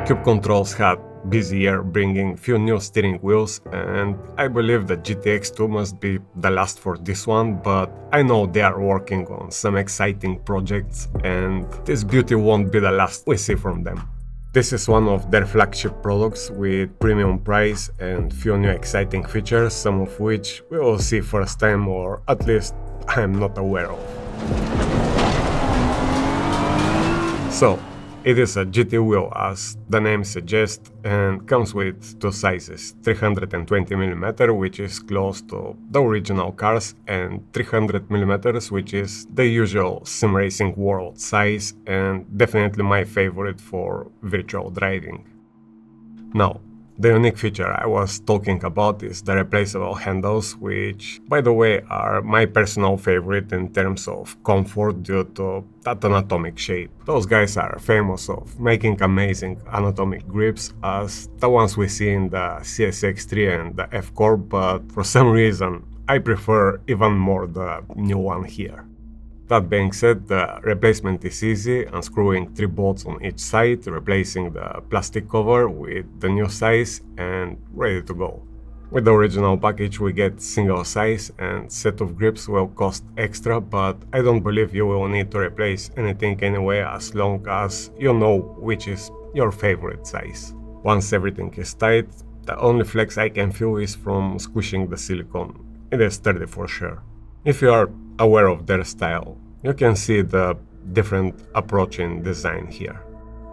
Cube Controls had busy year bringing few new steering wheels, and I believe the GTX 2 must be the last for this one, but I know they are working on some exciting projects and this beauty won't be the last we see from them. This is one of their flagship products with premium price and few new exciting features, some of which we will see first time, or at least I am not aware of. So, it is a GT wheel as the name suggests and comes with two sizes, 320mm, which is close to the original cars, and 300mm, which is the usual sim racing world size and definitely my favorite for virtual driving. Now, the unique feature I was talking about is the replaceable handles, which, by the way, are my personal favorite in terms of comfort due to that anatomic shape. Those guys are famous of making amazing anatomic grips as the ones we see in the CSX3 and the VOCORE, but for some reason I prefer even more the new one here. That being said, the replacement is easy, unscrewing 3 bolts on each side, replacing the plastic cover with the new size and ready to go. With the original package we get single size and set of grips will cost extra, but I don't believe you will need to replace anything anyway as long as you know which is your favorite size. Once everything is tight, the only flex I can feel is from squishing the silicone. It is sturdy for sure. If you are aware of their style, you can see the different approach in design here.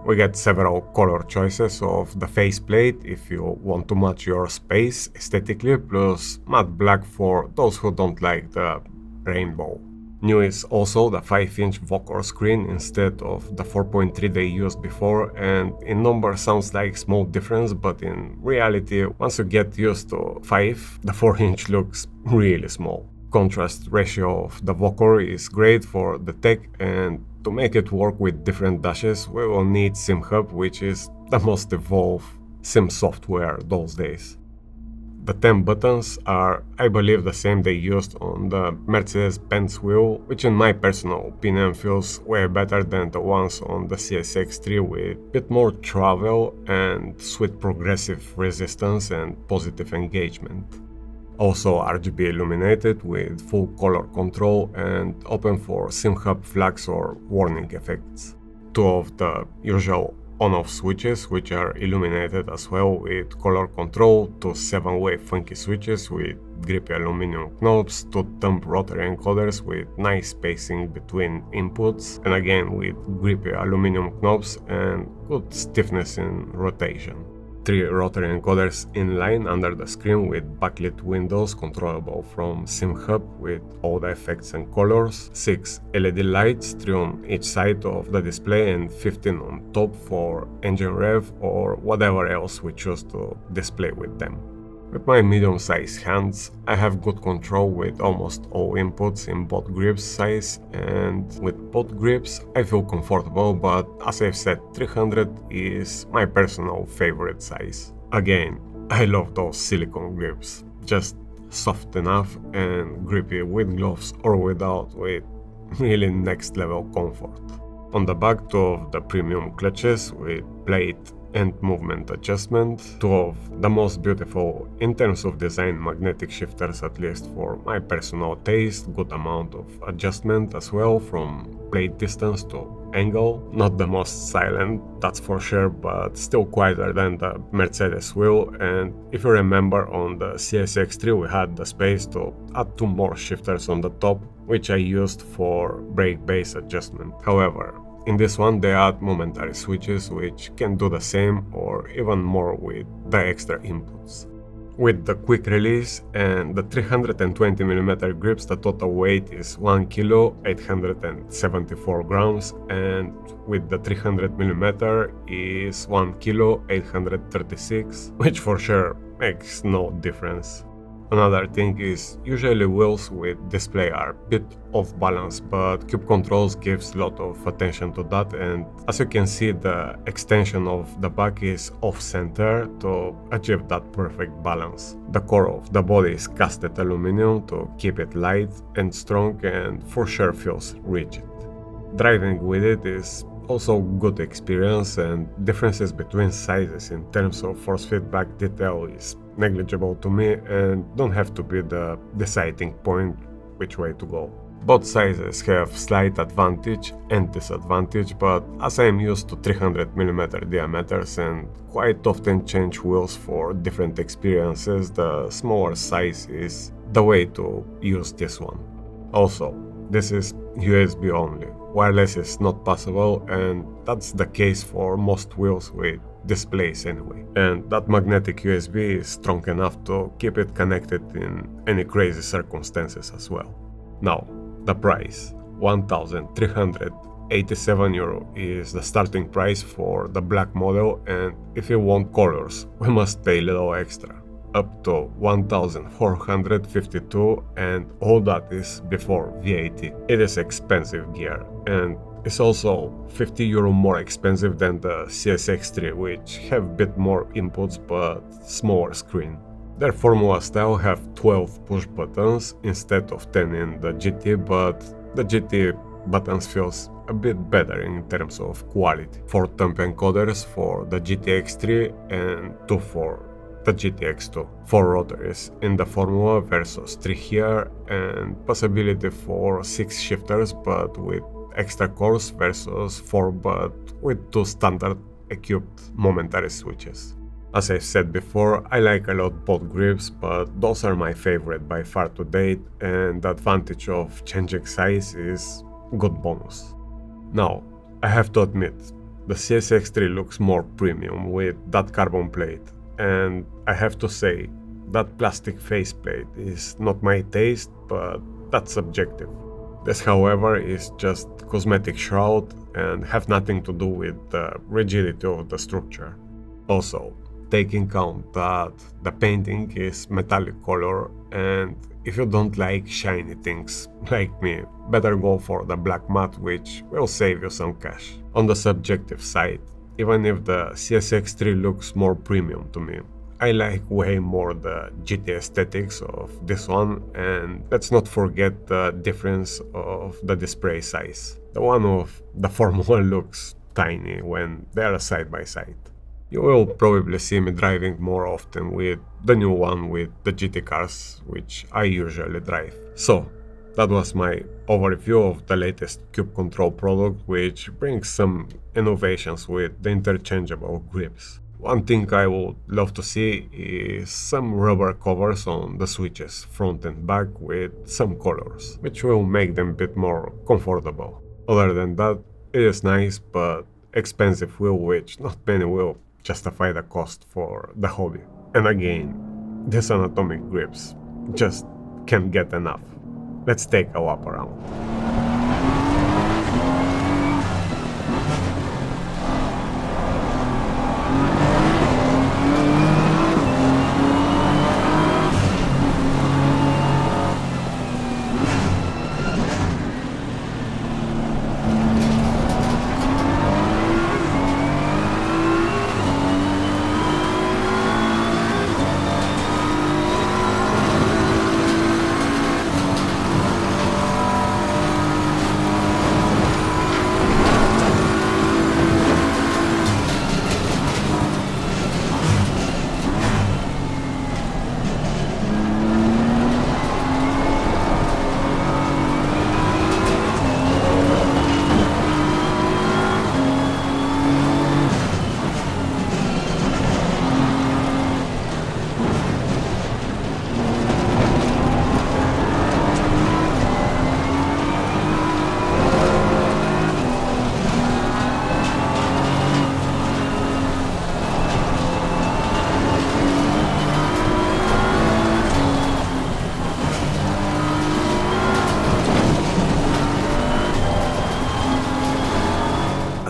We get several color choices of the faceplate if you want to match your space aesthetically, plus matte black for those who don't like the rainbow. New is also the 5-inch VOCORE screen instead of the 4.3 they used before, and in number sounds like small difference, but in reality, once you get used to 5, the 4-inch looks really small. Contrast ratio of the VOCORE is great for the tech, and to make it work with different dashes we will need SimHub, which is the most evolved sim software those days. The 10 buttons are, I believe, the same they used on the Mercedes-Benz wheel, which in my personal opinion feels way better than the ones on the CSX3 with a bit more travel and sweet progressive resistance and positive engagement. Also RGB illuminated with full color control and open for SimHub flags or warning effects. 2 of the usual on-off switches which are illuminated as well with color control, 2 7-way funky switches with grippy aluminum knobs, 2 thumb rotary encoders with nice spacing between inputs, and again with grippy aluminum knobs and good stiffness in rotation. 3 rotary encoders in line under the screen with backlit windows controllable from SimHub with all the effects and colors, 6 LED lights, 3 on each side of the display and 15 on top for engine rev or whatever else we choose to display with them. With my medium-sized hands, I have good control with almost all inputs in both grips size, and with both grips I feel comfortable, but as I've said, 300 is my personal favorite size. Again, I love those silicone grips, just soft enough and grippy with gloves or without, with really next level comfort. On the back, 2 of the premium clutches with plate and movement adjustment, 2 of the most beautiful in terms of design magnetic shifters, at least for my personal taste, good amount of adjustment as well from plate distance to angle, not the most silent, that's for sure, but still quieter than the Mercedes wheel, and if you remember on the CSX3 we had the space to add 2 more shifters on the top, which I used for brake base adjustment. However, in this one they add momentary switches which can do the same or even more with the extra inputs. With the quick release and the 320mm grips, the total weight is 1 kg 874 grams, and with the 300mm is 1 kg 836, which for sure makes no difference. Another thing is, usually wheels with display are a bit off balance, but Cube Controls gives a lot of attention to that, and as you can see the extension of the back is off center to achieve that perfect balance. The core of the body is casted aluminum to keep it light and strong and for sure feels rigid. Driving with it is Also good experience, and differences between sizes in terms of force feedback detail is negligible to me and don't have to be the deciding point which way to go. Both sizes have slight advantage and disadvantage, but as I am used to 300mm diameters and quite often change wheels for different experiences, the smaller size is the way to use this one. Also, this is USB only. Wireless is not possible, and that's the case for most wheels with displays anyway. And that magnetic USB is strong enough to keep it connected in any crazy circumstances as well. Now, the price. 1,387 euro is the starting price for the black model, and if you want colors, we must pay a little extra, up to 1,452, and all that is before VAT. It is expensive gear, and it's also 50 euro more expensive than the CSX3, which have a bit more inputs but smaller screen. Their Formula style have 12 push buttons instead of 10 in the GT, but the GT buttons feels a bit better in terms of quality. 4 thumb encoders for the GTX3 and 2 for the GTX2. 4 rotors in the Formula versus 3 here, and possibility for 6 shifters but with extra cores versus 4 but with 2 standard equipped momentary switches. As I said before, I like a lot both grips, but those are my favorite by far to date, and the advantage of changing size is good bonus. Now, I have to admit, the CSX3 looks more premium with that carbon plate, and I have to say, that plastic faceplate is not my taste, but that's subjective. This, however, is just cosmetic shroud and have nothing to do with the rigidity of the structure. Also, take in count that the painting is metallic color, and if you don't like shiny things like me, better go for the black matte, which will save you some cash. On the subjective side, even if the CSX3 looks more premium to me, I like way more the GT aesthetics of this one, and let's not forget the difference of the display size. The one of the Formula looks tiny when they are side by side. You will probably see me driving more often with the new one with the GT cars, which I usually drive. So, that was my overview of the latest Cube Control product, which brings some innovations with the interchangeable grips. One thing I would love to see is some rubber covers on the switches, front and back, with some colors, which will make them a bit more comfortable. Other than that, it is nice but expensive wheel, which not many will justify the cost for the hobby. And again, these anatomic grips just can't get enough. Let's take a lap around.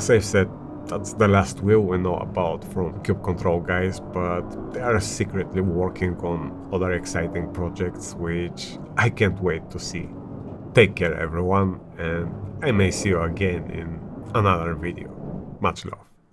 As I've said, that's the last wheel we know about from Cube Control guys, but they are secretly working on other exciting projects which I can't wait to see. Take care everyone, and I may see you again in another video. Much love.